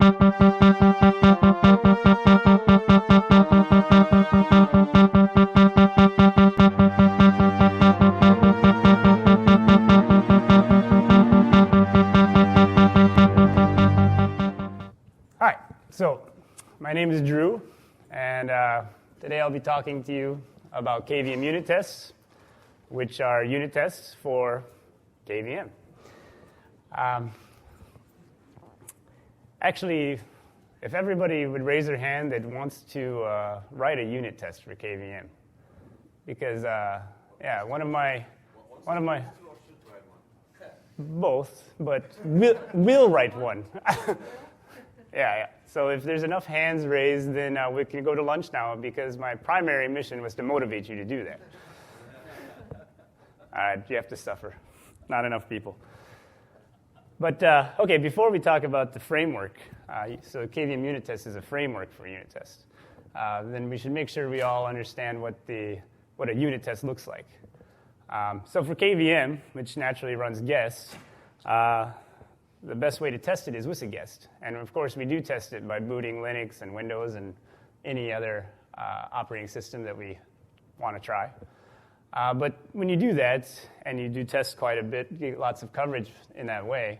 Hi, so my name is Drew, and today I'll be talking to you about kvm unit tests, which are unit tests for kvm. Actually, if everybody would raise their hand that wants to write a unit test for kvm, because one of my both, but we'll write one. Yeah. So if there's enough hands raised, then we can go to lunch now, because my primary mission was to motivate you to do that. All right, you have to suffer. Not enough people. But, okay, before we talk about the framework, so kvm unit test is a framework for unit tests, then we should make sure we all understand what a unit test looks like. So for kvm, which naturally runs guests, the best way to test it is with a guest. And of course, we do test it by booting Linux and Windows and any other operating system that we want to try. But when you do that, and you do test quite a bit, you get lots of coverage in that way,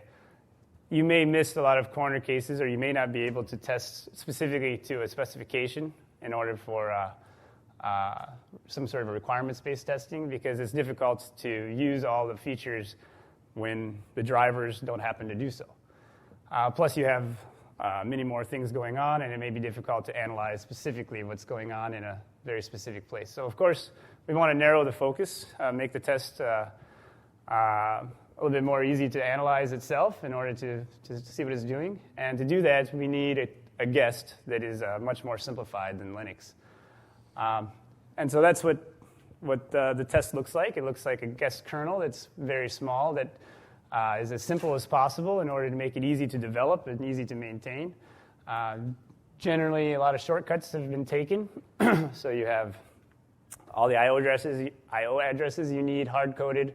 you may miss a lot of corner cases, or you may not be able to test specifically to a specification in order for some sort of a requirements-based testing, because it's difficult to use all the features when the drivers don't happen to do so. Plus, you have many more things going on, and it may be difficult to analyze specifically what's going on in a very specific place. So, of course, we want to narrow the focus, make the test a little bit more easy to analyze itself in order to see what it's doing. And to do that, we need a guest that is much more simplified than Linux. And so that's what the test looks like. It looks like a guest kernel that's very small, that is as simple as possible in order to make it easy to develop and easy to maintain. Generally, a lot of shortcuts have been taken. So you have all the I/O addresses you need hard-coded.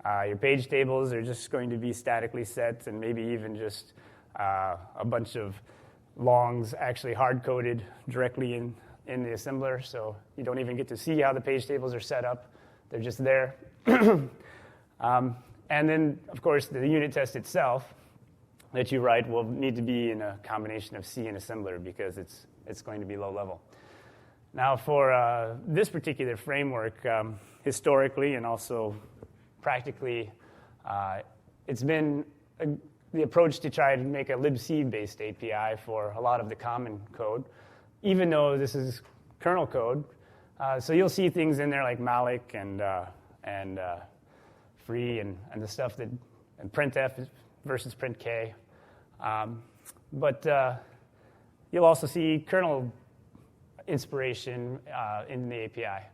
Your page tables are just going to be statically set, and maybe even just a bunch of longs actually hard-coded directly in the assembler, so you don't even get to see how the page tables are set up. They're just there. And then, of course, the unit test itself that you write will need to be in a combination of C and assembler, because it's going to be low level. Now, for this particular framework, historically and also practically, it's been the approach to try to make a libc-based API for a lot of the common code, even though this is kernel code. So you'll see things in there like malloc and free and the stuff and printf versus printk. But you'll also see kernel inspiration in the API.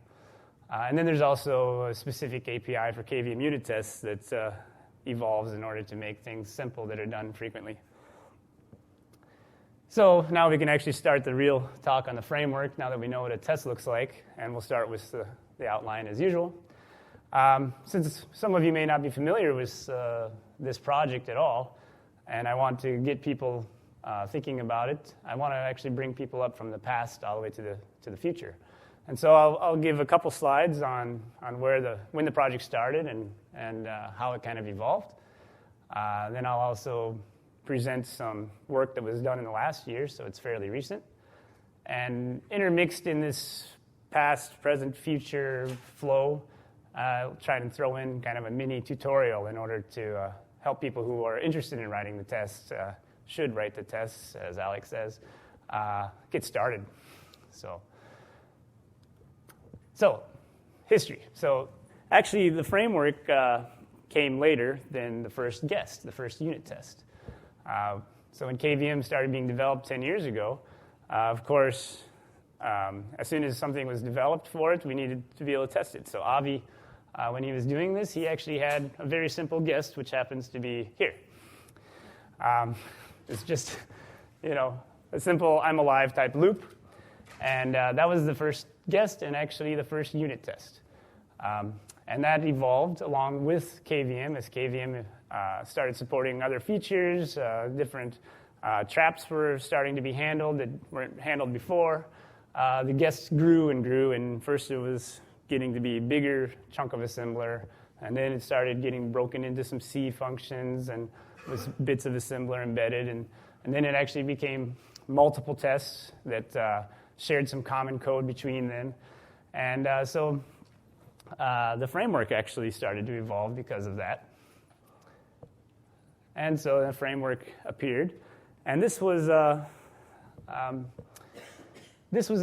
And then there's also a specific API for kvm unit tests that evolves in order to make things simple that are done frequently. So now we can actually start the real talk on the framework, now that we know what a test looks like, and we'll start with the outline as usual. Since some of you may not be familiar with this project at all, and I want to get people thinking about it, I want to actually bring people up from the past all the way to the future. And so I'll give a couple slides on when the project started and how it kind of evolved. Then I'll also present some work that was done in the last year, so it's fairly recent. And intermixed in this past, present, future flow, I'll try and throw in kind of a mini tutorial in order to help people who are interested in writing the tests, should write the tests, as Alex says, get started. So history. So actually, the framework came later than the first guest, the first unit test. So when kvm started being developed 10 years ago, of course, as soon as something was developed for it, we needed to be able to test it. So Avi, when he was doing this, he actually had a very simple guest, which happens to be here. It's just, a simple I'm alive type loop. And that was the first guest and actually the first unit test. And that evolved along with kvm as kvm started supporting other features, different Traps were starting to be handled that weren't handled before. The guests grew and grew, and first it was getting to be a bigger chunk of assembler, and then it started getting broken into some C functions and with bits of assembler embedded, and then it actually became multiple tests that shared some common code between them. And so the framework actually started to evolve because of that. And so the framework appeared. And this was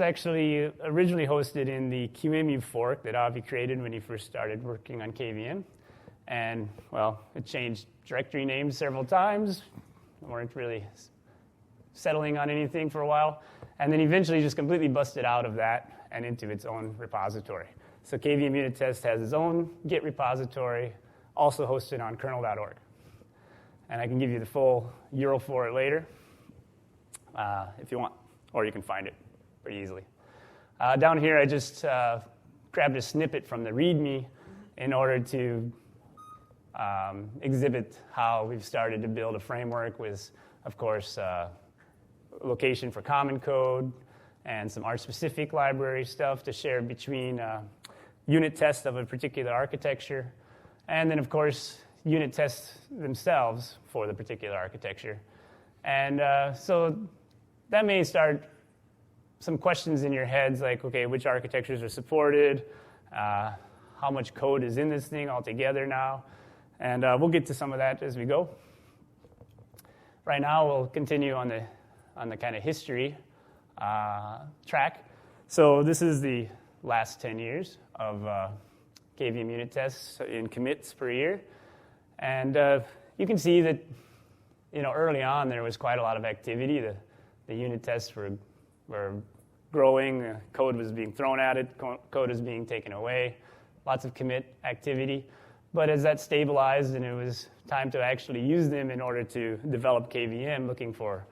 actually originally hosted in the QEMU fork that Avi created when he first started working on KVM. And, well, it changed directory names several times. We weren't really settling on anything for a while. And then eventually just completely busted out of that and into its own repository. So kvm-unit-tests has its own Git repository, also hosted on kernel.org. And I can give you the full URL for it later if you want, or you can find it pretty easily. Down here, I just grabbed a snippet from the README in order to exhibit how we've started to build a framework with, of course, location for common code and some art-specific library stuff to share between unit tests of a particular architecture, and then, of course, unit tests themselves for the particular architecture. And so that may start some questions in your heads like, okay, which architectures are supported? How much code is in this thing altogether now? And we'll get to some of that as we go. Right now, we'll continue on the kind of history track. So this is the last 10 years of KVM unit tests in commits per year. And you can see that, early on there was quite a lot of activity. The unit tests were growing. Code was being thrown at it. Code was being taken away. Lots of commit activity. But as that stabilized and it was time to actually use them in order to develop KVM, looking for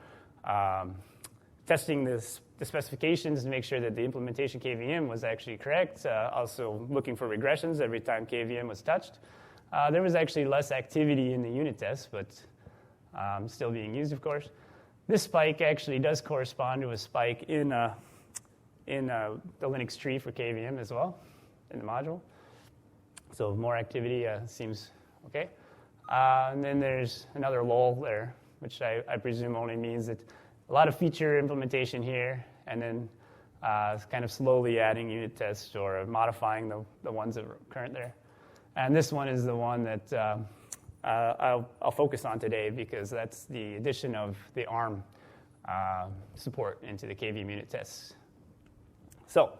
testing the specifications to make sure that the implementation KVM was actually correct, also looking for regressions every time KVM was touched, there was actually less activity in the unit tests, but still being used, of course. This spike actually does correspond to a spike in the Linux tree for KVM as well, in the module. So more activity seems okay. And then there's another lull there, which I presume only means that a lot of feature implementation here, and then kind of slowly adding unit tests or modifying the ones that are current there. And this one is the one that I'll focus on today because that's the addition of the ARM support into the KVM unit tests. So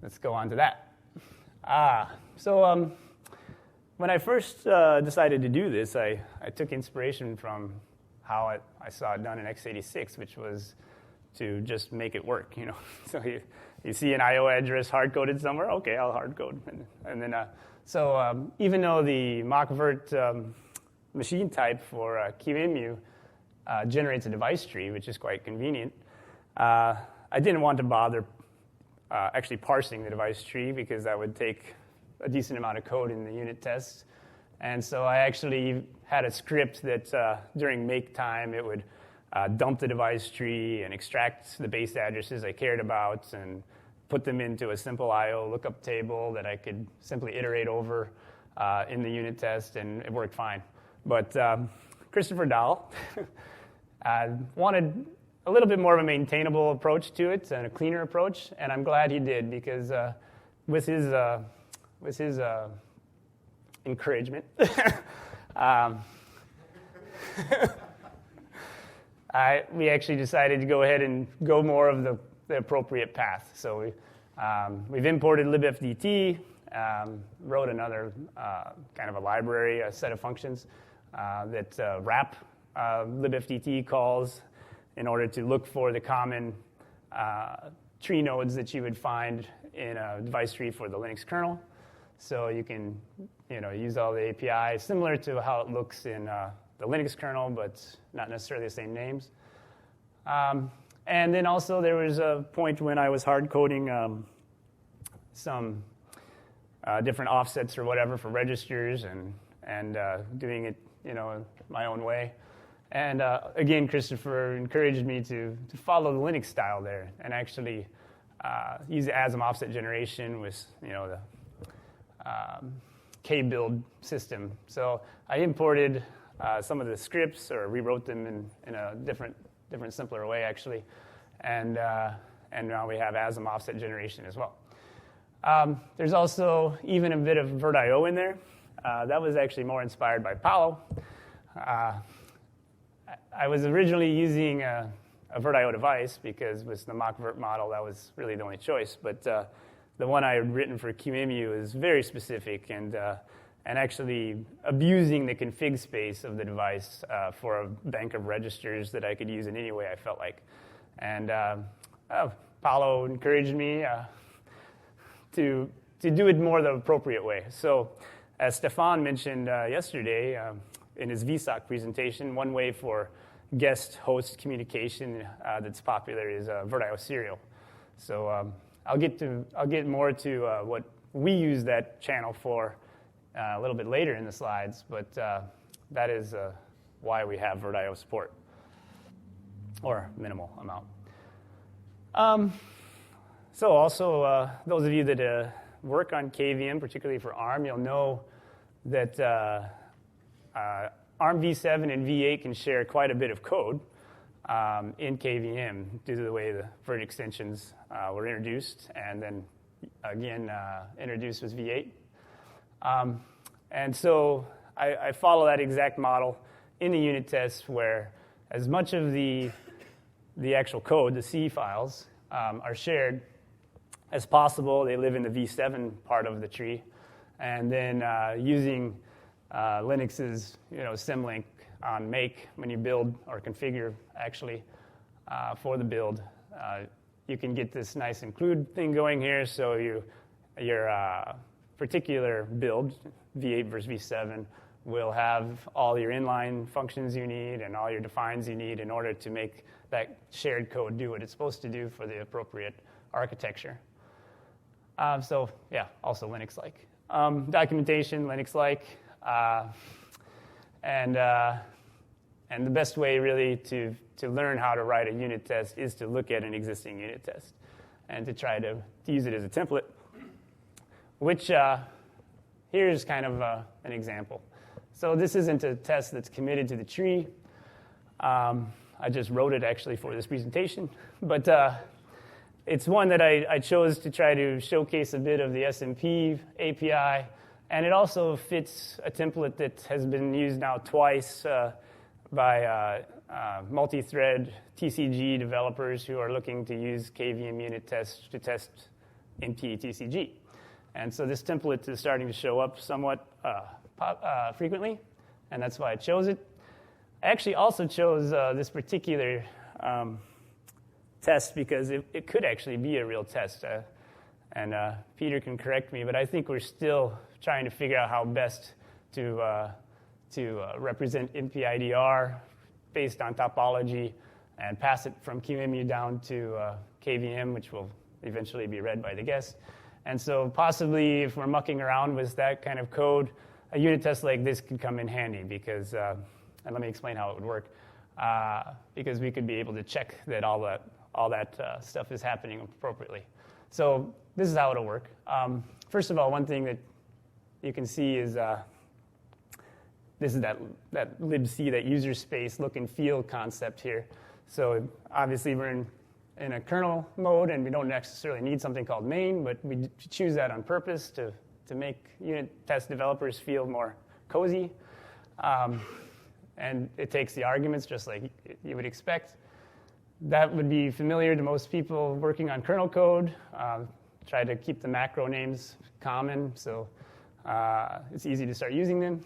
let's go on to that. So when I first decided to do this, I took inspiration from how I saw it done in x86, which was to just make it work, So you see an I/O address hard-coded somewhere, okay, I'll hard-code. And then, so even though the mock Virt machine type for QEMU generates a device tree, which is quite convenient, I didn't want to bother actually parsing the device tree because that would take a decent amount of code in the unit tests. And so I actually had a script that during make time, it would dump the device tree and extract the base addresses I cared about and put them into a simple I/O lookup table that I could simply iterate over in the unit test, and it worked fine. But Christopher Dahl wanted a little bit more of a maintainable approach to it and a cleaner approach, and I'm glad he did because with his encouragement, we actually decided to go ahead and go more of the appropriate path. So we've imported libfdt, wrote another kind of a library, a set of functions that wrap libfdt calls in order to look for the common tree nodes that you would find in a device tree for the Linux kernel. So you can use all the APIs, similar to how it looks in the Linux kernel, but not necessarily the same names. And then also there was a point when I was hard coding some different offsets or whatever for registers and doing it my own way. And again, Christopher encouraged me to follow the Linux style there and actually use the ASM offset generation with the K-build system. So I imported some of the scripts or rewrote them in a different, simpler way actually, and now we have ASM offset generation as well. There's also even a bit of Virt.io in there. That was actually more inspired by Paolo. I was originally using a Virt.io device because with the mock Virt model, that was really the only choice. But the one I had written for QEMU is very specific and actually abusing the config space of the device for a bank of registers that I could use in any way I felt like. And Paolo encouraged me to do it more the appropriate way. So as Stefan mentioned yesterday in his VSOC presentation, one way for guest-host communication that's popular is Virt.io serial. So I'll get more to what we use that channel for a little bit later in the slides, but that is why we have Virt.io support, or minimal amount. So also, those of you that work on KVM, particularly for ARM, you'll know that ARM v7 and v8 can share quite a bit of code in KVM due to the way the Virt extensions were introduced and then again introduced with v8. And so I follow that exact model in the unit tests where as much of the actual code, the C files, are shared as possible. They live in the v7 part of the tree. And then using Linux's symlink on make when you build or configure actually for the build, you can get this nice include thing going here. So your particular build, v8 versus v7, will have all your inline functions you need and all your defines you need in order to make that shared code do what it's supposed to do for the appropriate architecture. So yeah, also Linux-like. Documentation, Linux-like. And the best way really to learn how to write a unit test is to look at an existing unit test and to try to use it as a template, which here's kind of an example. So this isn't a test that's committed to the tree. I just wrote it actually for this presentation, but it's one that I chose to try to showcase a bit of the SMP API, and it also fits a template that has been used now twice by multi-thread TCG developers who are looking to use kvm-unit-tests to test MT TCG. And so this template is starting to show up somewhat frequently, and that's why I chose it. I actually also chose this particular test because it could actually be a real test. And Peter can correct me, but I think we're still trying to figure out how best to represent MPIDR based on topology and pass it from QEMU down to KVM, which will eventually be read by the guest. And so possibly if we're mucking around with that kind of code, a unit test like this could come in handy because, and let me explain how it would work, because we could be able to check that all that stuff is happening appropriately. So this is how it'll work. First of all, one thing that you can see is this is that libc, that user space look and feel concept here. So obviously we're in a kernel mode, and we don't necessarily need something called main, but we choose that on purpose to make unit test developers feel more cozy. And it takes the arguments just like you would expect. That would be familiar to most people working on kernel code. Try to keep the macro names common, so it's easy to start using them.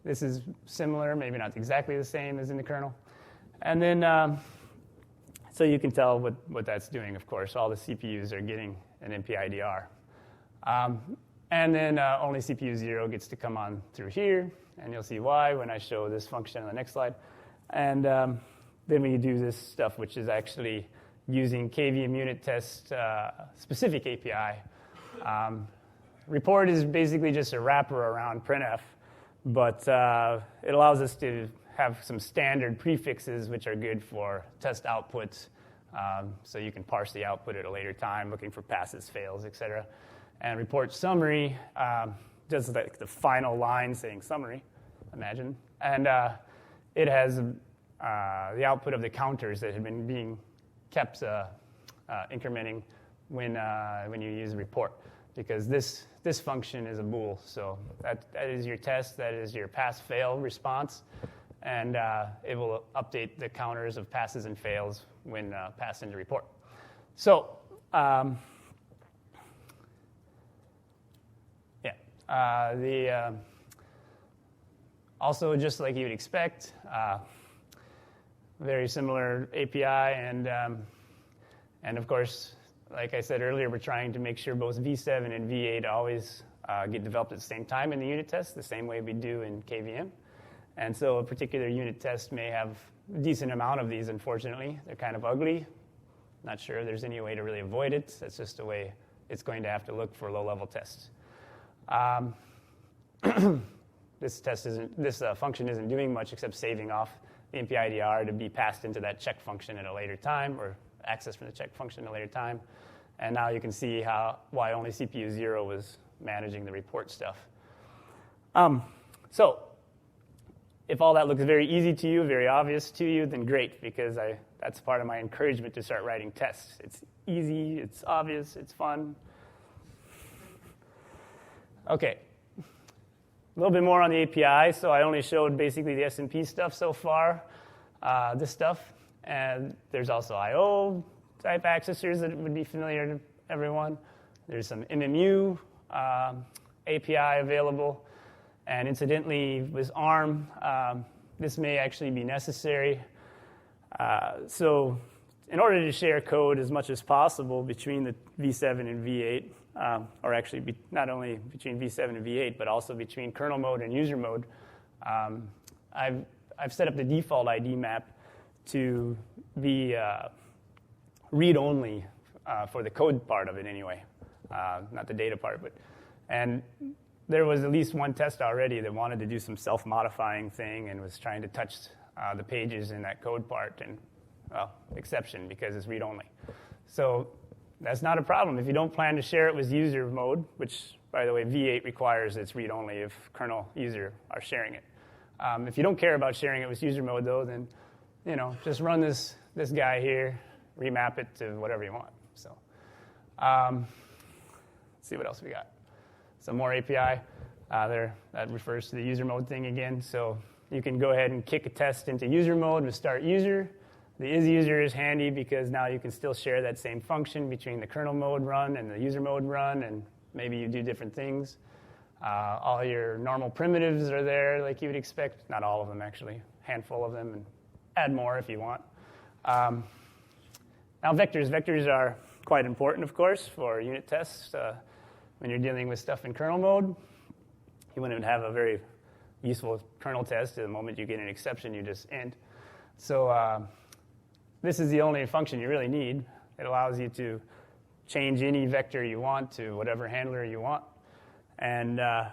This is similar, maybe not exactly the same as in the kernel. And then, so you can tell what that's doing, of course. All the CPUs are getting an MPIDR. And then only CPU 0 gets to come on through here, and you'll see why when I show this function on the next slide. And then we do this stuff, which is actually using kvm-unit-test specific API. Report is basically just a wrapper around printf, but it allows us to have some standard prefixes which are good for test outputs. So you can parse the output at a later time, looking for passes, fails, etc. And report summary does like the final line saying summary, imagine. And it has the output of the counters that had been being kept incrementing when you use report, because this function is a bool. So that is your test, that is your pass-fail response, and it will update the counters of passes and fails when passed into report. So also, just like you would expect, very similar API, and of course, like I said earlier, we're trying to make sure both V7 and V8 always get developed at the same time in the unit test, the same way we do in KVM. And so a particular unit test may have a decent amount of these, unfortunately. They're kind of ugly. Not sure there's any way to really avoid it. That's just the way it's going to have to look for low-level tests. This function isn't doing much except saving off the MPIDR to be passed into that check function at a later time, or access from the check function at a later time. And now you can see why only CPU 0 was managing the report stuff. So if all that looks very easy to you, very obvious to you, then great, because that's part of my encouragement to start writing tests. It's easy, it's obvious, it's fun. Okay. A little bit more on the API. So I only showed basically the SMP stuff so far, this stuff. And there's also I/O type accessors that would be familiar to everyone. There's some MMU API available. And incidentally, with ARM, this may actually be necessary. So in order to share code as much as possible between the V7 and V8, or actually not only between V7 and V8, but also between kernel mode and user mode, I've set up the default ID map to be read-only for the code part of it anyway, not the data part. And there was at least one test already that wanted to do some self-modifying thing and was trying to touch the pages in that code part, and well, exception because it's read-only. So that's not a problem. If you don't plan to share it with user mode, which, by the way, V8 requires it's read-only if kernel user are sharing it. If you don't care about sharing it with user mode, though, then just run this guy here, remap it to whatever you want. So let's see what else we got. Some more API there. That refers to the user mode thing again. So you can go ahead and kick a test into user mode with start user. The is-user is handy because now you can still share that same function between the kernel mode run and the user mode run, and maybe you do different things. All your normal primitives are there like you would expect. Not all of them, actually. A handful of them, and add more if you want. Now vectors. Vectors are quite important, of course, for unit tests. When you're dealing with stuff in kernel mode, you wouldn't have a very useful kernel test. The moment you get an exception, you just end. So this is the only function you really need. It allows you to change any vector you want to whatever handler you want. And yeah.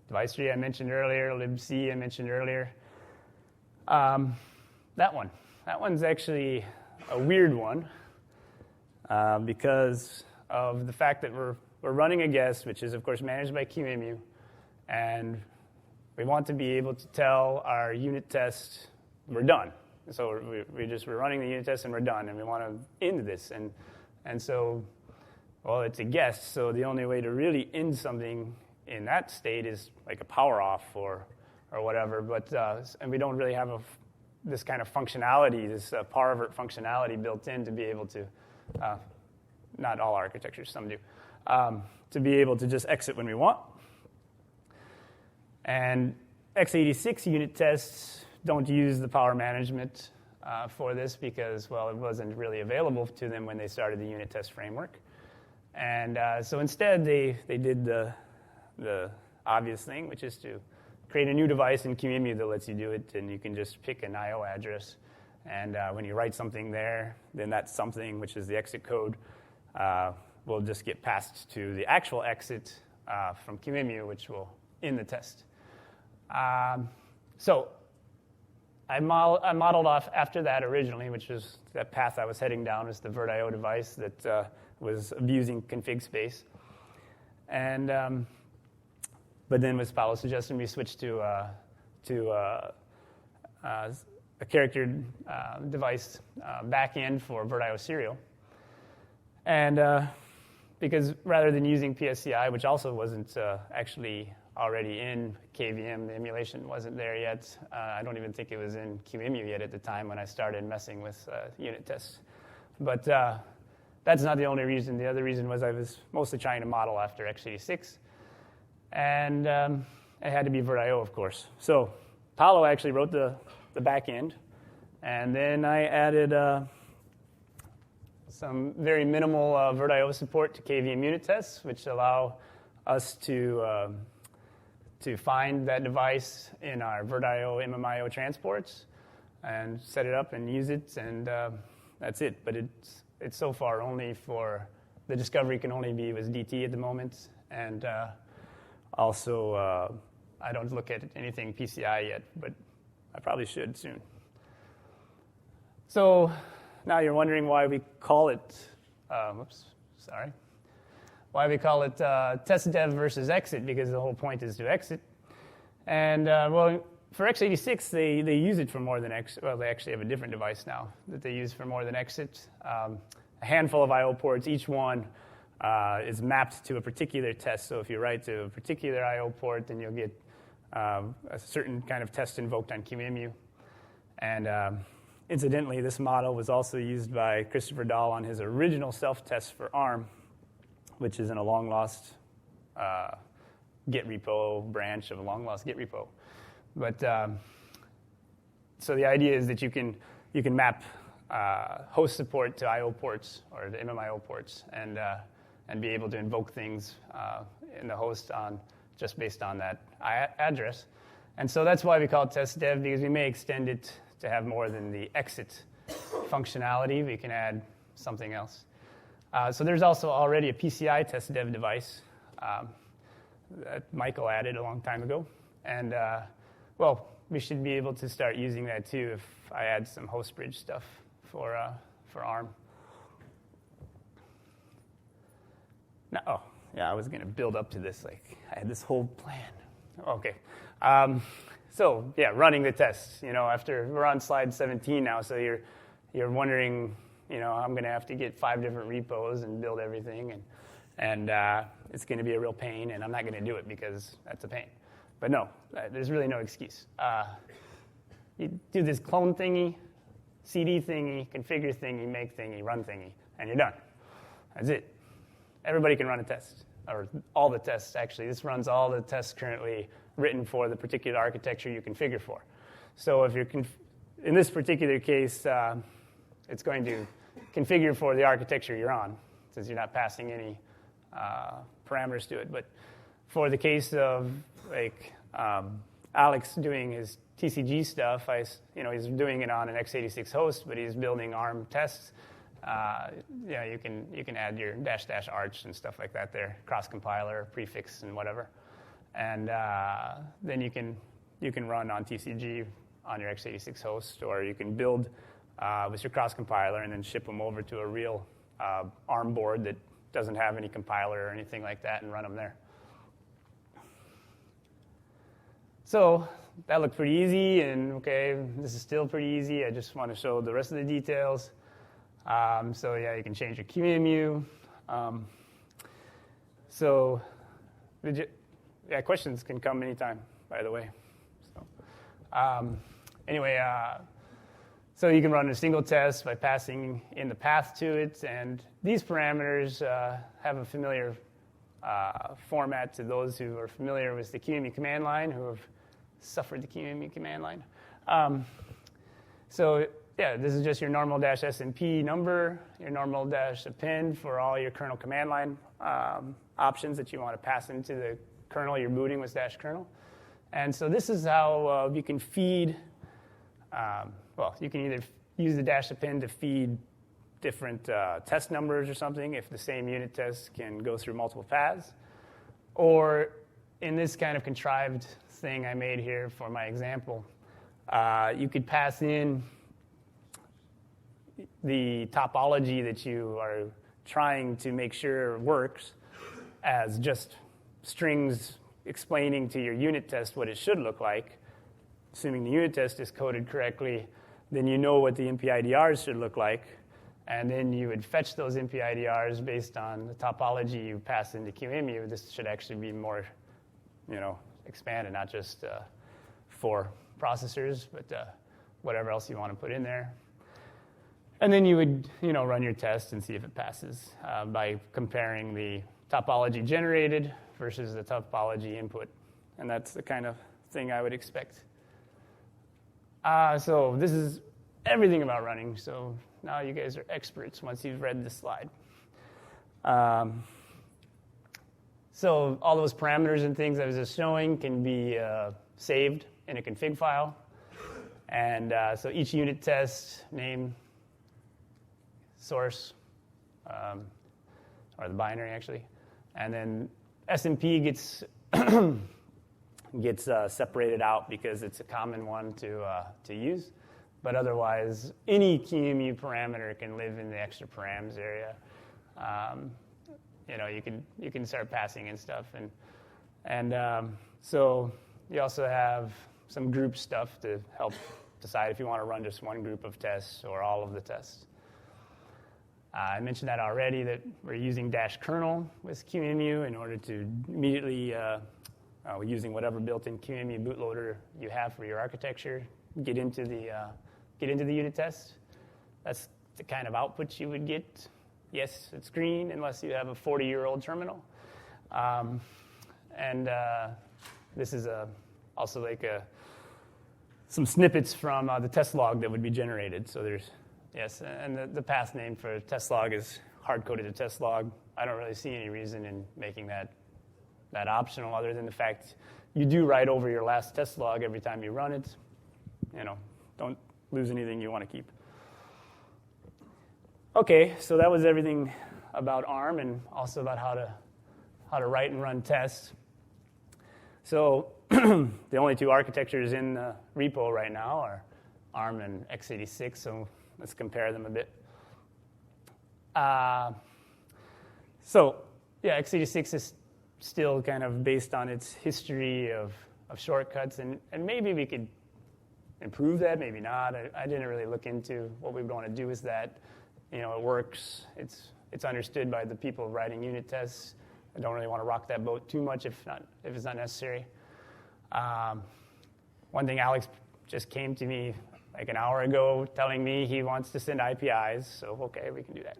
Device tree I mentioned earlier, libc I mentioned earlier. That one's actually a weird one because of the fact that we're running a guest, which is, of course, managed by QEMU, and we want to be able to tell our unit test we're done. So we're running the unit test and we're done, and we want to end this. And so, well, it's a guest, so the only way to really end something in that state is like a power off or whatever. But and we don't really have this kind of functionality, this Virt functionality built in to be able to, not all architectures, some do, to be able to just exit when we want. And x86 unit tests don't use the power management for this because, well, it wasn't really available to them when they started the unit test framework. And so instead, they did the obvious thing, which is to create a new device in QEMU that lets you do it, and you can just pick an I/O address. And when you write something there, then that something, which is the exit code, will just get passed to the actual exit from QEMU, which will in the test. So I modeled off after that originally, which was that path I was heading down, was the Virt.io device that was abusing config space. And but then, as Paolo suggested, we switched to a character device backend for Virt.io serial. And because rather than using PSCI, which also wasn't actually already in KVM, the emulation wasn't there yet. I don't even think it was in QEMU yet at the time when I started messing with unit tests. But that's not the only reason. The other reason was I was mostly trying to model after x86. And it had to be Virt.io, of course. So Paolo actually wrote the back end. And then I added some very minimal Virt.io support to kvm-unit-tests, which allow us to find that device in our Virt.io MMIO transports and set it up and use it, and that's it. But it's so far only for the discovery can only be with DT at the moment, and also I don't look at anything PCI yet, but I probably should soon. So now you're wondering why we call it, why we call it testdev versus exit, because the whole point is to exit. And well, for x86, they use it for more than exit. Well, they actually have a different device now that they use for more than exit. A handful of I/O ports, each one is mapped to a particular test. So if you write to a particular I/O port, then you'll get a certain kind of test invoked on QEMU. And incidentally, this model was also used by Christopher Dahl on his original self-test for ARM, which is in a long-lost Git repo branch of a long-lost Git repo. But so the idea is that you can map host support to I/O ports or the MMIO ports, and be able to invoke things in the host on just based on that address. And so that's why we call it testdev, because we may extend it to have more than the exit functionality. We can add something else. So there's also already a PCI testdev device that Michael added a long time ago. And, well, we should be able to start using that too if I add some host bridge stuff for ARM. Now, oh, yeah, I was going to build up to this. Like, I had this whole plan. Okay. So, yeah, running the tests. You know, after we're on slide 17 now, so you're wondering, you know, I'm going to have to get 5 different repos and build everything, and it's going to be a real pain, and I'm not going to do it because that's a pain. But no, there's really no excuse. You do this clone thingy, CD thingy, configure thingy, make thingy, run thingy, and you're done. That's it. Everybody can run a test, or all the tests, actually. This runs all the tests currently written for the particular architecture you configure for. So if you're in this particular case, it's going to configure for the architecture you're on, since you're not passing any parameters to it. But for the case of like Alex doing his TCG stuff, he's doing it on an x86 host, but he's building ARM tests. You can add your -- arch and stuff like that there, cross compiler, prefix, and whatever, and then you can run on TCG on your x86 host, or you can build with your cross compiler and then ship them over to a real ARM board that doesn't have any compiler or anything like that, and run them there. So that looked pretty easy, and okay, this is still pretty easy. I just want to show the rest of the details. So yeah, you can change your QEMU. Questions can come anytime, by the way. So so you can run a single test by passing in the path to it, and these parameters have a familiar format to those who are familiar with the QEMU command line, who have suffered the QEMU command line. Yeah, this is just your normal -SMP number, your normal -append for all your kernel command line options that you want to pass into the kernel you're booting with -kernel. And so this is how you can feed, you can either use the -append to feed different test numbers or something if the same unit test can go through multiple paths, or in this kind of contrived thing I made here for my example, you could pass in the topology that you are trying to make sure works as just strings explaining to your unit test what it should look like. Assuming the unit test is coded correctly, then you know what the MPIDRs should look like, and then you would fetch those MPIDRs based on the topology you pass into QEMU. This should actually be more, expanded, not just for processors, but whatever else you want to put in there. And then you would, run your test and see if it passes by comparing the topology generated versus the topology input. And that's the kind of thing I would expect. So this is everything about running. So now you guys are experts once you've read this slide. So all those parameters and things I was just showing can be saved in a config file. And so each unit test, name, source, or the binary actually, and then SMP gets separated out because it's a common one to use. But otherwise, any QEMU parameter can live in the extra params area. You can start passing in stuff, and so you also have some group stuff to help decide if you want to run just one group of tests or all of the tests. I mentioned that already, that we're using -kernel with QEMU in order to immediately, using whatever built-in QEMU bootloader you have for your architecture, get into the unit test. That's the kind of output you would get. Yes, it's green unless you have a 40-year-old terminal. This is also like some snippets from the test log that would be generated. So there's yes, and the path name for test log is hard-coded to test log. I don't really see any reason in making that optional other than the fact you do write over your last test log every time you run it. Don't lose anything you want to keep. Okay, so that was everything about ARM and also about how to write and run tests. So the only two architectures in the repo right now are ARM and x86, so let's compare them a bit. x86 is still kind of based on its history of shortcuts, and maybe we could improve that, maybe not. I didn't really look into what we want to do with that. It works. It's understood by the people writing unit tests. I don't really want to rock that boat too much if it's not necessary. One thing, Alex just came to me like an hour ago telling me he wants to send IPIs, so okay, we can do that.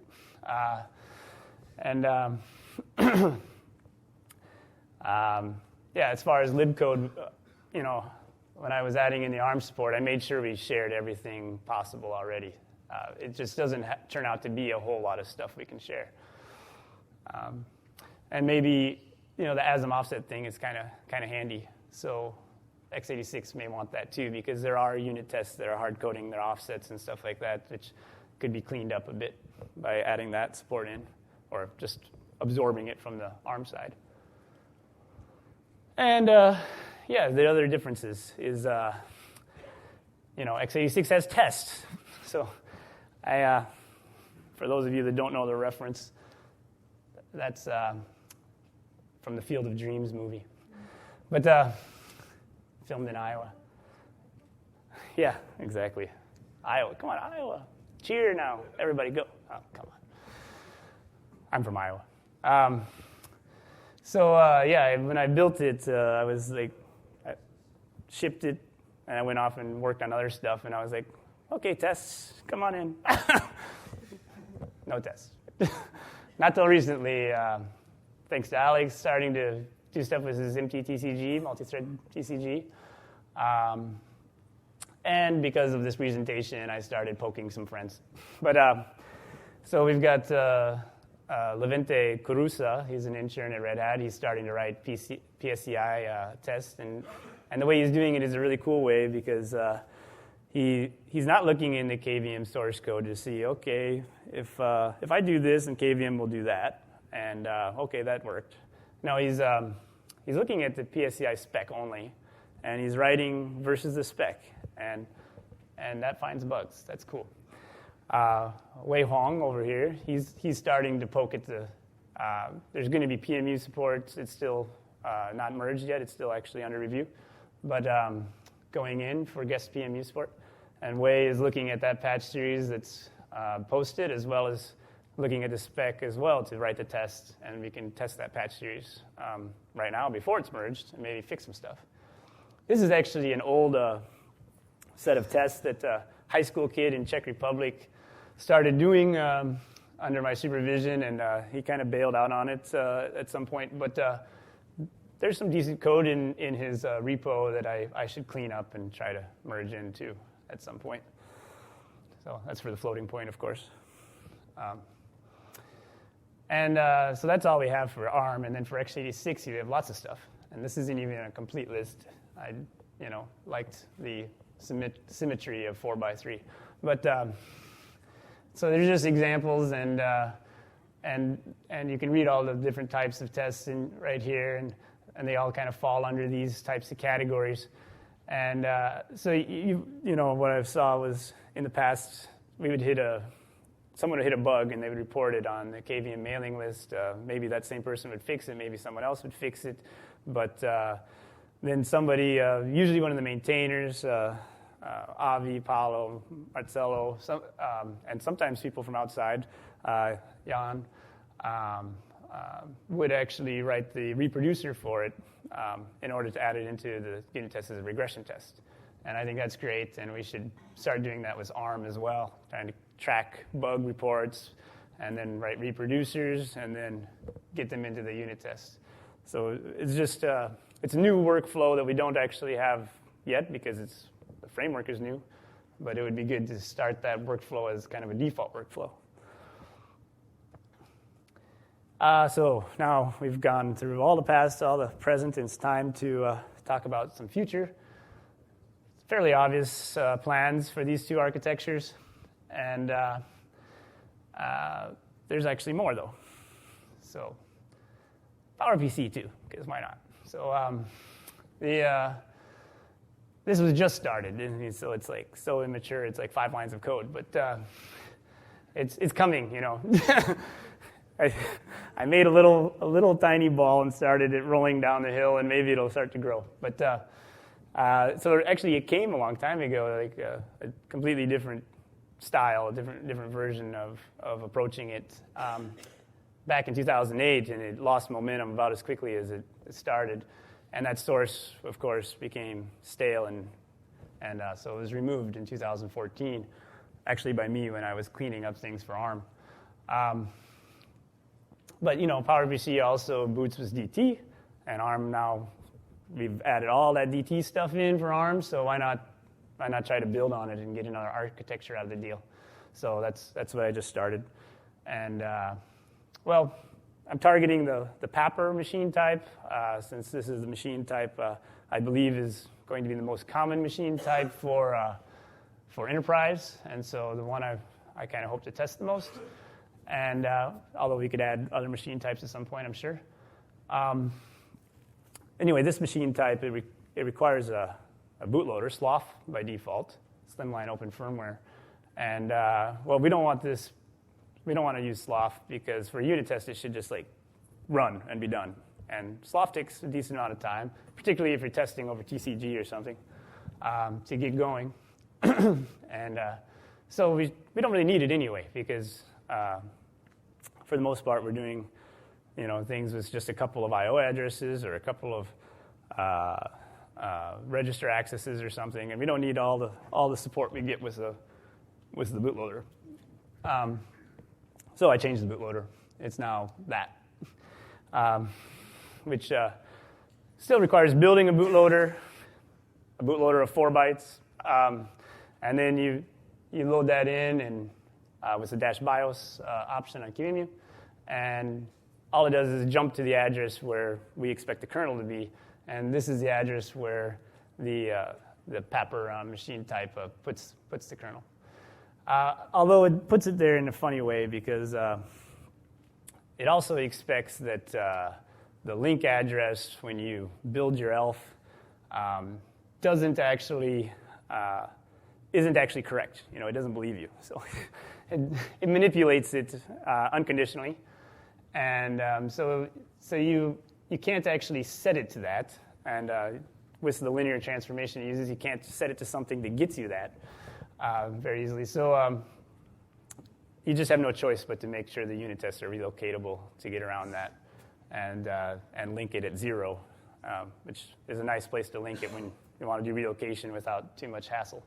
As far as libcode, when I was adding in the ARM support, I made sure we shared everything possible already. It just doesn't turn out to be a whole lot of stuff we can share. And maybe, the ASM offset thing is kind of handy. So x86 may want that too, because there are unit tests that are hard coding their offsets and stuff like that, which could be cleaned up a bit by adding that support in, or just absorbing it from the ARM side. And the other differences is, x86 has tests. So for those of you that don't know the reference, that's from the Field of Dreams movie. But filmed in Iowa. Yeah, exactly. Iowa. Come on, Iowa. Cheer now. Everybody go. Oh, come on. I'm from Iowa. When I built it, I shipped it, and I went off and worked on other stuff, and I was like, okay, tests, come on in. No tests. Not till recently, thanks to Alex starting to do stuff with his MT-TCG, multi-thread TCG. And because of this presentation, I started poking some friends. But so we've got Levente Carusa. He's an intern at Red Hat. He's starting to write PSCI tests, and the way he's doing it is a really cool way because he's not looking in the KVM source code to see, okay, if I do this, then KVM will do that, and okay, that worked. No, he's looking at the PSCI spec only, and he's writing versus the spec, and that finds bugs. That's cool. Wei Huang over here, he's starting to poke at the, there's going to be PMU support. It's still not merged yet. It's still actually under review. But going in for guest PMU support. And Wei is looking at that patch series that's posted, as well as looking at the spec as well to write the test. And we can test that patch series right now before it's merged and maybe fix some stuff. This is actually an old set of tests that a high school kid in Czech Republic started doing under my supervision, and he kind of bailed out on it at some point. But there's some decent code in his repo that I should clean up and try to merge into at some point. So that's for the floating point, of course. So that's all we have for ARM. And then for x86, you have lots of stuff. And this isn't even a complete list. I liked the symmetry of 4x3. But so there's just examples, and you can read all the different types of tests right here, and they all kind of fall under these types of categories. And so what I saw was in the past we would someone would hit a bug and they would report it on the KVM mailing list. Maybe that same person would fix it. Maybe someone else would fix it. But then somebody, usually one of the maintainers, Avi, Paolo, Marcello, and sometimes people from outside, Jan, would actually write the reproducer for it in order to add it into the unit test as a regression test. And I think that's great, and we should start doing that with ARM as well, trying to track bug reports and then write reproducers and then get them into the unit test. So it's just it's a new workflow that we don't actually have yet because the framework is new, but it would be good to start that workflow as kind of a default workflow. So now we've gone through all the past, all the present, and it's time to talk about some future. Fairly obvious plans for these two architectures, and there's actually more, though. So PowerPC, too, because why not? So this was just started, and so it's like so immature. It's like 5 lines of code, but it's coming, I made a little tiny ball and started it rolling down the hill, and maybe it'll start to grow. But so actually, it came a long time ago, like a completely different style, a different version of approaching it back in 2008, and it lost momentum about as quickly as it started. And that source, of course, became stale, and so it was removed in 2014, actually by me when I was cleaning up things for ARM. But PowerPC also boots with DT, and ARM now we've added all that DT stuff in for ARM. So why not try to build on it and get another architecture out of the deal? So that's what I just started, and I'm targeting the Papper machine type since this is the machine type I believe is going to be the most common machine type for enterprise, and so the one I kind of hope to test the most. And although we could add other machine types at some point, I'm sure. Anyway, this machine type, it requires a bootloader, Sloth by default, Slimline open firmware. And we don't want this. We don't want to use Sloth because for a unit test, it should just like run and be done. And Sloth takes a decent amount of time, particularly if you're testing over TCG or something, to get going. And so we don't really need it anyway because for the most part, we're doing things with just a couple of I/O addresses or a couple of register accesses or something, and we don't need all the support we get with the bootloader. So I changed the bootloader. It's now that, which still requires building a bootloader of 4 bytes, and then you load that in and with the -BIOS option on QEMU, and all it does is jump to the address where we expect the kernel to be, and this is the address where the Papper machine type puts the kernel. Although it puts it there in a funny way because it also expects that the link address when you build your elf isn't actually correct. It doesn't believe you. So it manipulates it unconditionally. And so you can't actually set it to that. And with the linear transformation it uses, you can't set it to something that gets you that very easily. So you just have no choice but to make sure the unit tests are relocatable to get around that and link it at 0, which is a nice place to link it when you want to do relocation without too much hassle.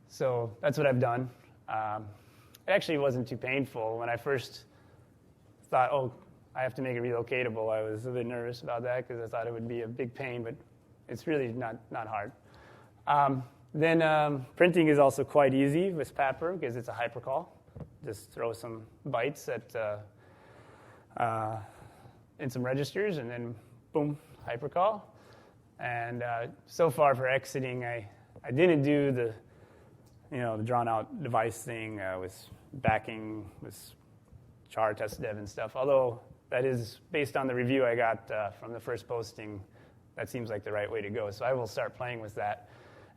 So that's what I've done. It actually wasn't too painful. When I first thought, I have to make it relocatable, I was a bit nervous about that because I thought it would be a big pain, but it's really not hard. Then printing is also quite easy with Papper because it's a hypercall. Just throw some bytes in some registers, and then boom, hypercall. And so far for exiting, I didn't do the drawn-out device thing with backing with char testdev and stuff. Although that is based on the review I got from the first posting, that seems like the right way to go. So I will start playing with that.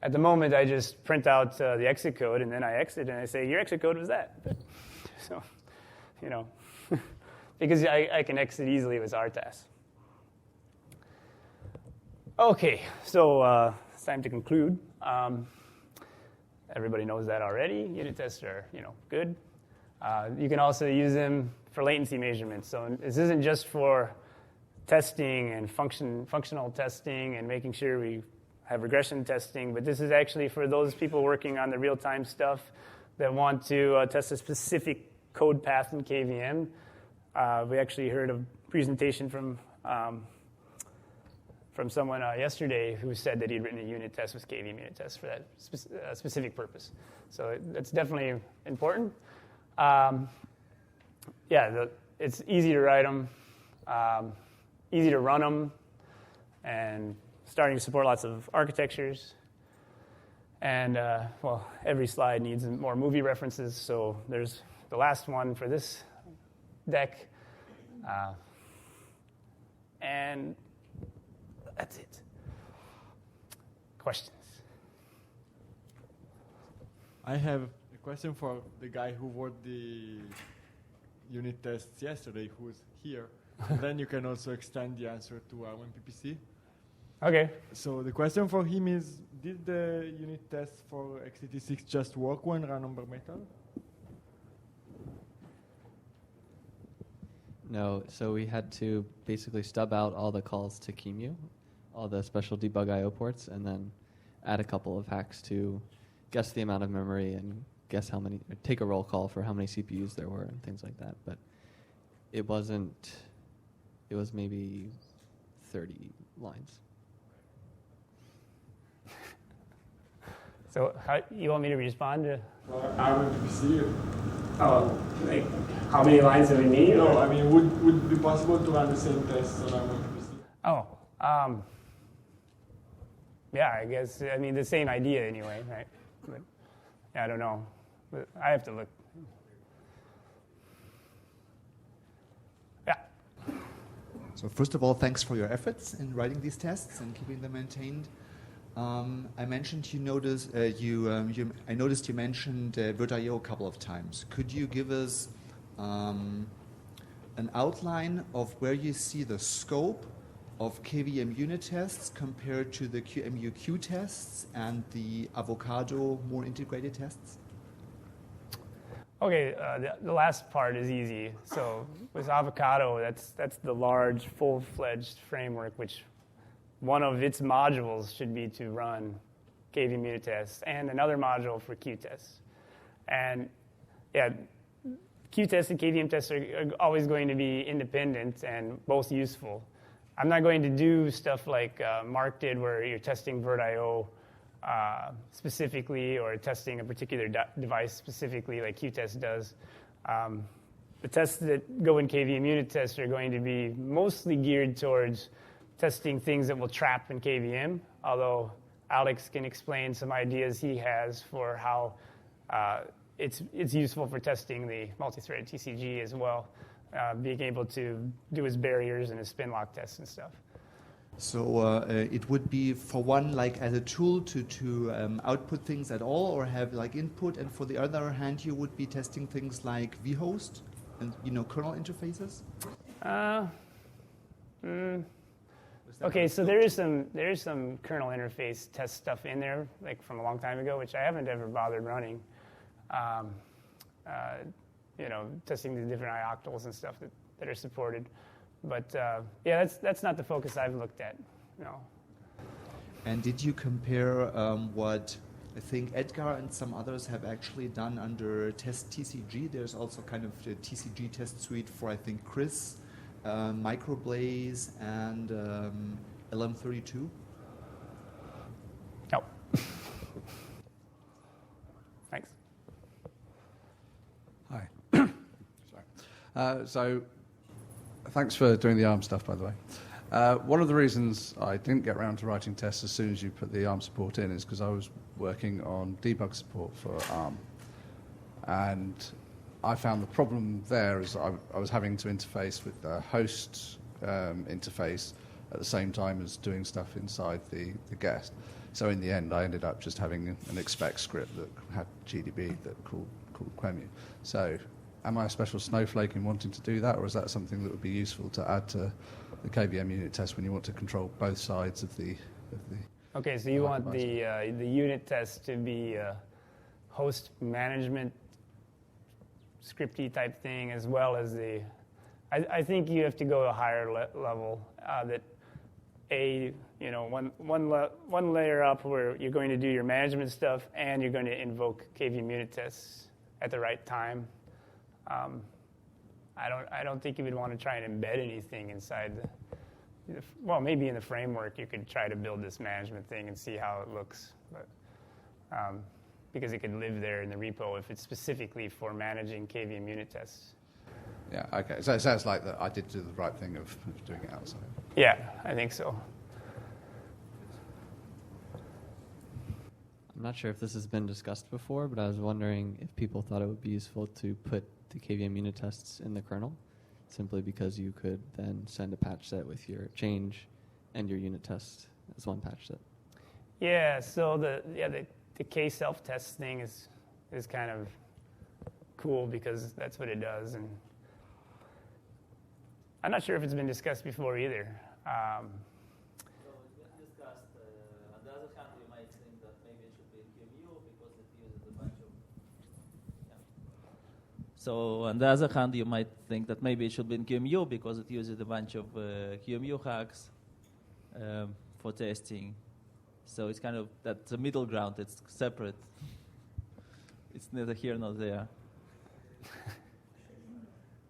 At the moment, I just print out the exit code, and then I exit, and I say, your exit code was that. So, because I can exit easily with RTAS. Okay, so it's time to conclude. Everybody knows that already. Unit tests are, good. You can also use them for latency measurements. So this isn't just for testing and functional testing and making sure we have regression testing, but this is actually for those people working on the real-time stuff that want to test a specific code path in KVM. We actually heard a presentation from someone yesterday who said that he'd written a unit test with kvm-unit-tests for that specific purpose. So that's definitely important. It's easy to write them, easy to run them, and starting to support lots of architectures. And, every slide needs more movie references, so there's the last one for this deck. And that's it. Questions? I have a question for the guy who wrote the unit tests yesterday, who is here. And then you can also extend the answer to PPC. Okay. So the question for him is, did the unit test for x86 just work when run on bare metal? No, so we had to basically stub out all the calls to QEMU, all the special debug I/O ports, and then add a couple of hacks to guess the amount of memory and guess how many, take a roll call for how many CPUs there were and things like that. But it wasn't, it was maybe 30 lines. So you want me to respond to? PPC. Oh, like how many lines do we need? No, I mean, would it be possible to run the same tests on PPC? Oh, yeah, I guess. I mean, the same idea anyway, right? But, yeah, I don't know. But I have to look. Yeah. So first of all, thanks for your efforts in writing these tests and keeping them maintained. I mentioned I noticed you mentioned Virt.io a couple of times. Could you give us an outline of where you see the scope of KVM unit tests compared to the QEMU tests and the Avocado more integrated tests? Okay, the last part is easy. So with Avocado, that's the large, full-fledged framework, which one of its modules should be to run kvm-unit-tests and another module for Q-tests. And yeah, Q-tests and kvm-tests are always going to be independent and both useful. I'm not going to do stuff like Mark did where you're testing Virt.io specifically or testing a particular device specifically like Q-test does. The tests that go in kvm-unit-tests are going to be mostly geared towards testing things that will trap in KVM, although Alex can explain some ideas he has for how it's useful for testing the multi-threaded TCG as well. being able to do his barriers and his spin lock tests and stuff. So it would be for one like as a tool to output things at all, or have like input, and for the other hand you would be testing things like vhost and kernel interfaces. Okay, so there is some kernel interface test stuff in there, like from a long time ago, which I haven't ever bothered running. Testing the different ioctals and stuff that are supported. But yeah, that's not the focus I've looked at. No. And did you compare what I think Edgar and some others have actually done under test TCG? There's also kind of the TCG test suite for I think Chris, Microblaze, and LM32. No. Thanks. Hi. Sorry. Thanks for doing the ARM stuff, by the way. One of the reasons I didn't get around to writing tests as soon as you put the ARM support in is because I was working on debug support for ARM. And I found the problem there is I was having to interface with the host interface at the same time as doing stuff inside the guest. So in the end, I ended up just having an expect script that had GDB that called kvm. So am I a special snowflake in wanting to do that, or is that something that would be useful to add to the KVM unit test when you want to control both sides of the Okay, so you want the unit test to be a host management scripty type thing, as well as the. I think you have to go a higher level. One layer up where you're going to do your management stuff and you're going to invoke KVM unit tests at the right time. I don't think you would want to try and embed anything inside well, maybe in the framework you could try to build this management thing and see how it looks, but because it could live there in the repo if it's specifically for managing KVM unit tests. Yeah, okay. So it sounds like that I did do the right thing of doing it outside. Yeah, I think so. I'm not sure if this has been discussed before, but I was wondering if people thought it would be useful to put the KVM unit tests in the kernel, simply because you could then send a patch set with your change and your unit test as one patch set. Yeah, so the K self-test thing is kind of cool because that's what it does, and I'm not sure if it's been discussed before either. So it's been discussed. On the other hand, you might think that maybe it should be in QEMU because it uses a bunch of. Yeah. So on the other hand, you might think that maybe it should be in QEMU because it uses a bunch of QEMU hacks for testing. So it's kind of that's the middle ground. It's separate. It's neither here nor there.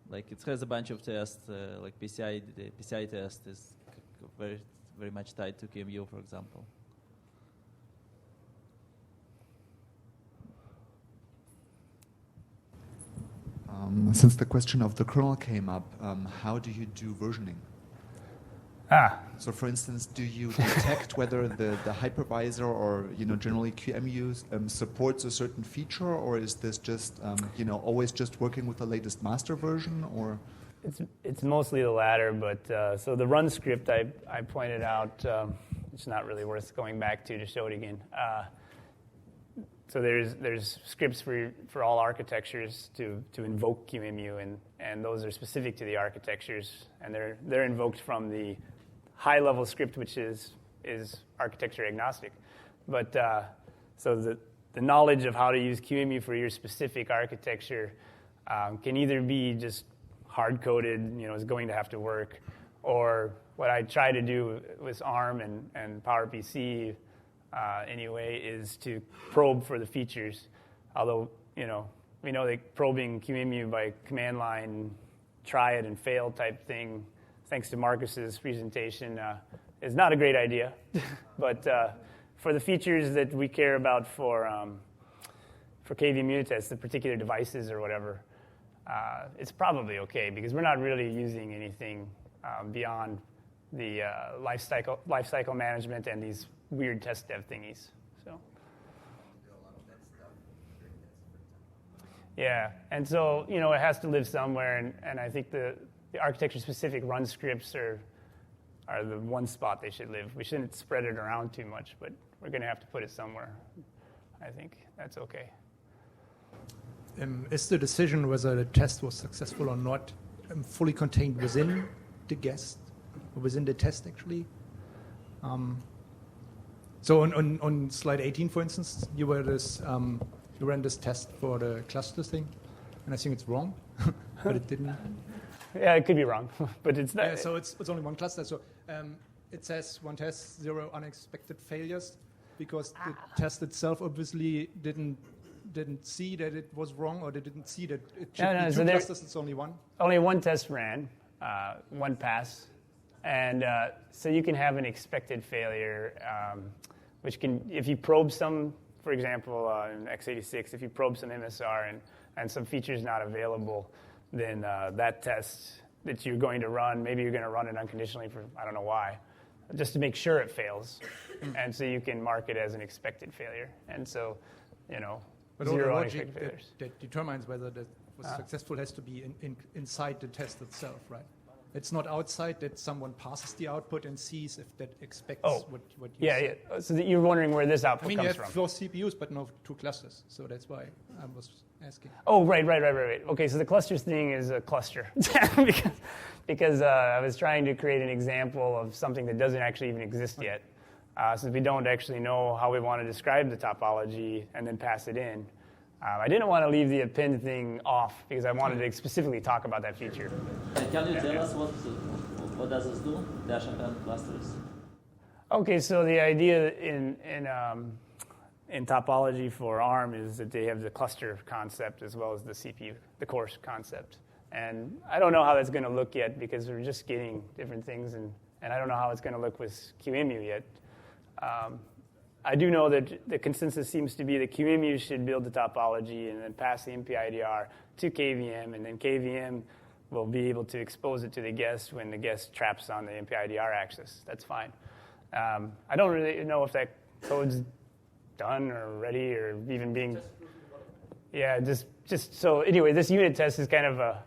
Like it has a bunch of tests, like PCI. The PCI test is very, very much tied to QEMU, for example. Since the question of the kernel came up, how do you do versioning? So, for instance, do you detect whether the hypervisor or generally QEMU supports a certain feature, or is this just always just working with the latest master version, or? It's mostly the latter, but so the run script I pointed out, it's not really worth going back to show it again. So there's scripts for all architectures to invoke QEMU, and those are specific to the architectures, and they're invoked from the high-level script, which is architecture agnostic. But so the knowledge of how to use QEMU for your specific architecture can either be just hard-coded, is going to have to work, or what I try to do with ARM and PowerPC anyway is to probe for the features. Although, we know that probing QEMU by command line, try it and fail type thing, thanks to Marcus's presentation, is not a great idea. But for the features that we care about for KVM unit tests, the particular devices or whatever, it's probably okay because we're not really using anything beyond the lifecycle management and these weird test dev thingies. So. Yeah, and so, it has to live somewhere, and I think the architecture-specific run scripts are the one spot they should live. We shouldn't spread it around too much, but we're going to have to put it somewhere. I think that's okay. Is the decision whether the test was successful or not fully contained within the guest, or within the test, actually? So on slide 18, for instance, you ran this test for the cluster thing, and I think it's wrong, but it didn't. Yeah, it could be wrong, but it's not. Yeah, so it's only one cluster. So it says one test, 0 unexpected failures, because the test itself obviously didn't see that it was wrong, or they didn't see that it should be two clusters. It's only one. Only one test ran, one pass, and so you can have an expected failure, which can, if you probe some, for example, in x86, if you probe some MSR and some features not available, then that test that you're going to run, maybe you're going to run it unconditionally for, I don't know why, just to make sure it fails. And so you can mark it as an expected failure. And so, but 0 unexpected failures. That determines whether that was successful has to be inside the test itself, right? It's not outside that someone passes the output and sees if that expects what you say. Yeah. So that you're wondering where this output you comes have from. 4 CPUs, but no 2 clusters. So that's why I was asking. Oh, right. Okay, so the clusters thing is a cluster. because I was trying to create an example of something that doesn't actually even exist yet. Since we don't actually know how we want to describe the topology and then pass it in. I didn't want to leave the append thing off because I wanted to specifically talk about that feature. Can you tell us what does this do, dash append clusters? Okay, so the idea in topology for ARM is that they have the cluster concept as well as the CPU, the core concept. And I don't know how that's going to look yet because we're just getting different things, and I don't know how it's going to look with QEMU yet. I do know that the consensus seems to be that QEMU should build the topology and then pass the MPIDR to KVM, and then KVM will be able to expose it to the guest when the guest traps on the MPIDR axis. That's fine. I don't really know if that code's done or ready or even being... Yeah, just so anyway, this unit test is kind of a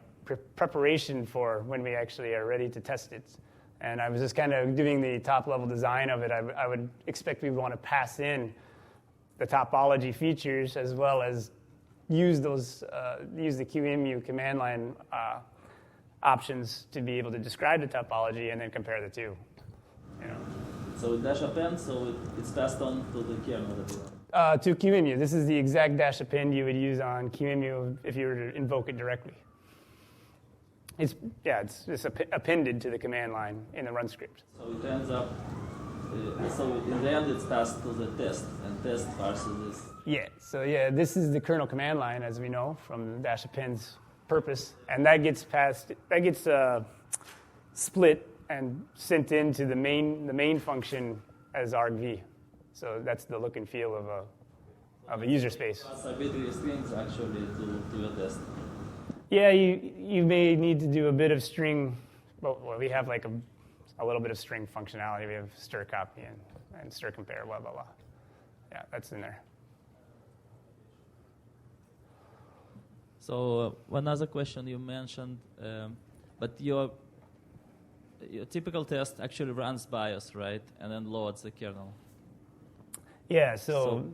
preparation for when we actually are ready to test it. And I was just kind of doing the top-level design of it. I would expect we would want to pass in the topology features as well as use the QEMU command line options to be able to describe the topology and then compare the two. So dash append, so it's passed on to the kernel that you run. To QEMU. This is the exact dash append you would use on QEMU if you were to invoke it directly. It's appended to the command line in the run script. So it ends up, so in the end it's passed to the test, and test parses this. Yeah, so this is the kernel command line, as we know, from the dash append's purpose, and that gets split and sent into the main function as argv. So that's the look and feel of a user space. Pass arbitrary strings actually to your test. Yeah, you may need to do a bit of string. Well, we have like a little bit of string functionality. We have stir copy and stir compare, blah, blah, blah. Yeah, that's in there. So one other question you mentioned, but your typical test actually runs BIOS, right? And then loads the kernel. Yeah, so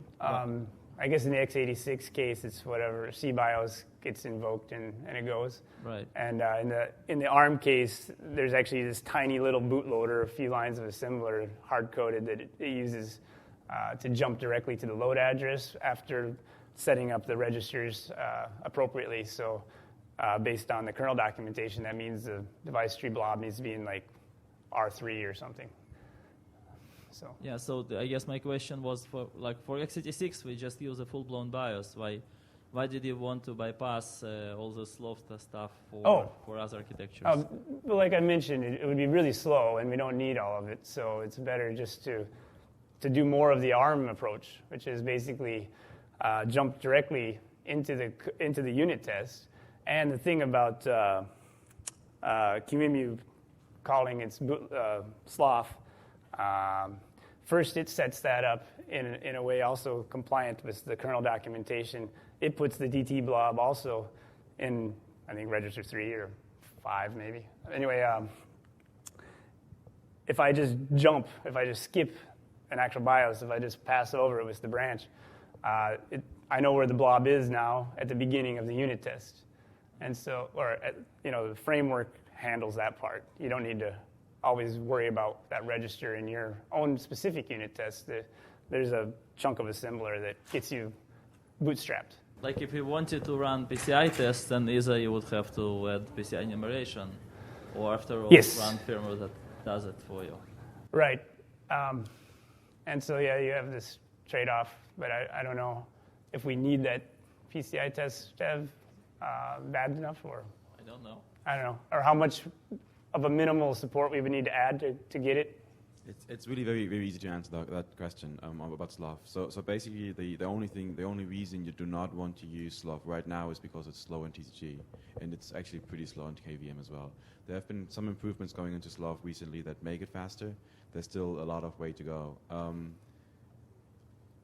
I guess in the x86 case, it's whatever cBIOS gets invoked and it goes. Right. And in the ARM case, there's actually this tiny little bootloader, a few lines of assembler hard-coded that it uses to jump directly to the load address after setting up the registers appropriately. So based on the kernel documentation, that means the device tree blob needs to be in like R3 or something. So. Yeah, so I guess my question was for x86, we just use a full-blown BIOS. Why did you want to bypass all the slow stuff for other architectures? Well, like I mentioned, it would be really slow, and we don't need all of it. So it's better just to do more of the ARM approach, which is basically jump directly into the unit test. And the thing about QEMU calling its sloth. First, it sets that up in a way also compliant with the kernel documentation, it puts the DT blob also in, I think, register 3 or 5 maybe. Anyway, if I just skip an actual BIOS, if I just pass over it with the branch, I know where the blob is now at the beginning of the unit test. And so, the framework handles that part. You don't need to always worry about that register in your own specific unit test. There's a chunk of assembler that gets you bootstrapped. Like if you wanted to run PCI tests, then either you would have to add PCI enumeration, or after all, Yes. run firmware that does it for you. Right. And so, you have this trade-off, but I don't know if we need that PCI test dev bad enough, or I don't know. I don't know, or how much of a minimal support we would need to add to get it. It's really very, very easy to answer that question about SLOF. So basically, the only reason you do not want to use SLOF right now is because it's slow in TCG, and it's actually pretty slow in KVM as well. There have been some improvements going into SLOF recently that make it faster. There's still a lot of way to go.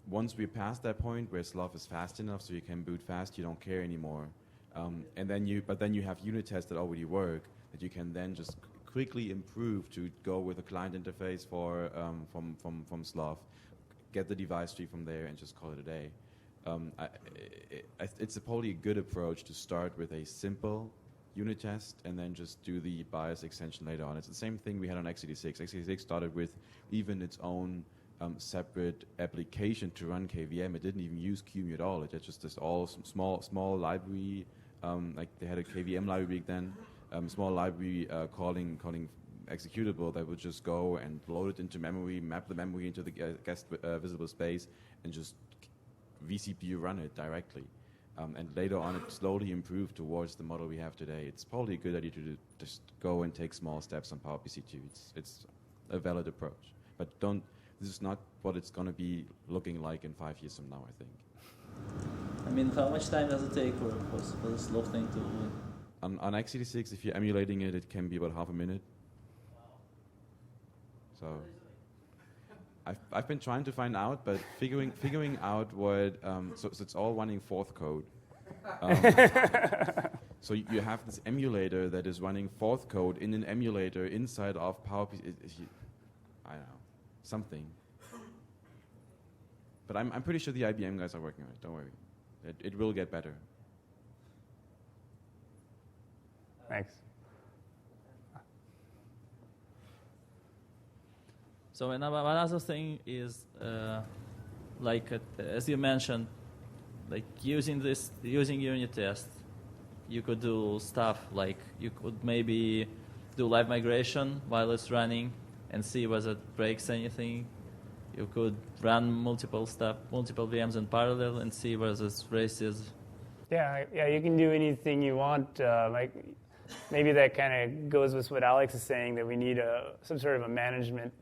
Once we're past that point where SLOF is fast enough so you can boot fast, you don't care anymore. But then you have unit tests that already work that you can then just quickly improve to go with a client interface from SLOF, get the device tree from there, and just call it a day. It's probably a good approach to start with a simple unit test and then just do the BIOS extension later on. It's the same thing we had on x86. x86 started with even its own separate application to run KVM. It didn't even use QEMU at all. It had just this all small library. Like they had a KVM library then. Small library calling executable that would just go and load it into memory, map the memory into the guest visible space, and just vCPU run it directly. And later on, it slowly improved towards the model we have today. It's probably a good idea to just go and take small steps on PowerPC too. It's a valid approach, but this is not what it's going to be looking like in 5 years from now, I think. I mean, how much time does it take for this slow thing to... On x86, if you're emulating it, it can be about half a minute. So I've been trying to find out, but figuring out what so it's all running forth code. So you have this emulator that is running forth code in an emulator inside of PowerPC. I don't know, something. But I'm pretty sure the IBM guys are working on it. Don't worry, it will get better. Thanks. So another thing is, as you mentioned, like using unit test, you could do stuff like you could maybe do live migration while it's running and see whether it breaks anything. You could run multiple VMs in parallel and see whether it races. Yeah, you can do anything you want. Maybe that kind of goes with what Alex is saying, that we need some sort of a management,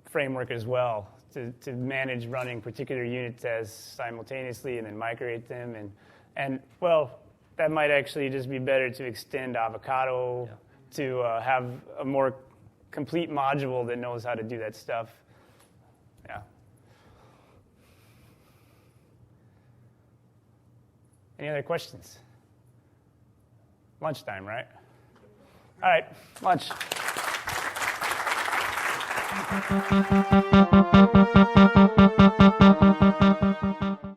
framework as well to manage running particular unit tests simultaneously and then migrate them. And that might actually just be better to extend Avocado to have a more complete module that knows how to do that stuff. Yeah. Any other questions? Lunchtime, right? All right, lunch.